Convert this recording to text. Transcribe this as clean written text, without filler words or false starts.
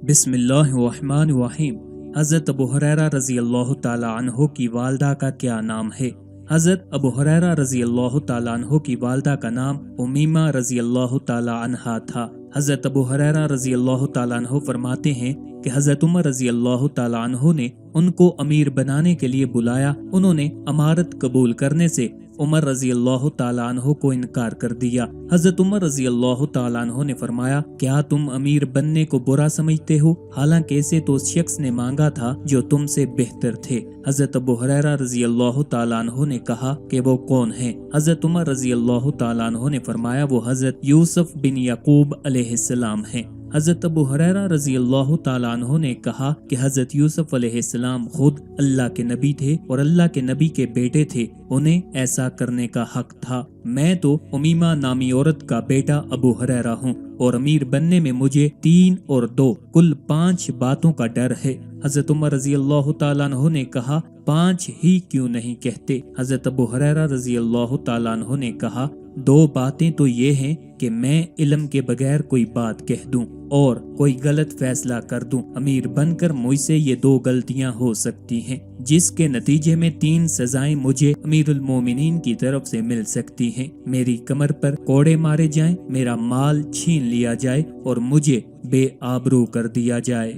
बिस्मिल्लाहिर्रहमानिर्रहीम। हज़रत अबू हुरैरा रज़ी अल्लाह ताला अन्हु की वालदा का क्या नाम है? हज़रत अबू हुरैरा रज़ी अल्लाह ताला अन्हु की वालदा का नाम उमीमा रज़ी अल्लाह ताला अन्हा था। हज़रत अबू हुरैरा रज़ी अल्लाह ताला अन्हु फरमाते हैं कि हज़रत उमर रज़ी अल्लाह ताला अन्हु ने उनको अमीर बनाने के लिए बुलाया। उन्होंने अमारत कबूल करने से उमर रज़ी अल्लाह ताला अन्हु को इनकार कर दिया। हज़रत उमर रज़ी अल्लाह ताला अन्हु ने फरमाया, क्या तुम अमीर बनने को बुरा समझते हो? हालांकि ऐसे तो उस शख्स ने मांगा था जो तुमसे बेहतर थे। हज़रत अबू हुरैरा रज़ी अल्लाह ताला अन्हु ने कहा कि वो कौन है? हज़रत उमर रज़ी अल्लाह ताला अन्हु ने फरमाया, वो हज़रत यूसुफ बिन याकूब अलैहिस्सलाम हैं। हज़रत अबू हुरैरा रज़ी अल्लाह ताला अन्हु ने कहा कि हज़रत यूसुफ अलैहिस्सलाम खुद अल्लाह के नबी थे और अल्लाह के नबी के बेटे थे, उन्हें ऐसा करने का हक था। मैं तो उमीमा नामी औरत का बेटा अबू हुरैरा हूँ और अमीर बनने में मुझे 3 और 2 कुल 5 बातों का डर है। हज़रत उमर रज़ी अल्लाह ताला अन्हु ने कहा, 5 ही क्यों नहीं कहते? हज़रत अबू हुरैरा रज़ी अल्लाह ताला अन्हु ने कहा, 2 बातें तो ये हैं कि मैं इल्म के बगैर कोई बात कह दूं और कोई गलत फैसला कर दूं। अमीर बनकर मुझसे ये 2 गलतियां हो सकती हैं, जिसके नतीजे में 3 सजाएं मुझे अमीरुल मोमिनीन की तरफ से मिल सकती हैं। मेरी कमर पर कोड़े मारे जाएं, मेरा माल छीन लिया जाए और मुझे बेआबरू कर दिया जाए।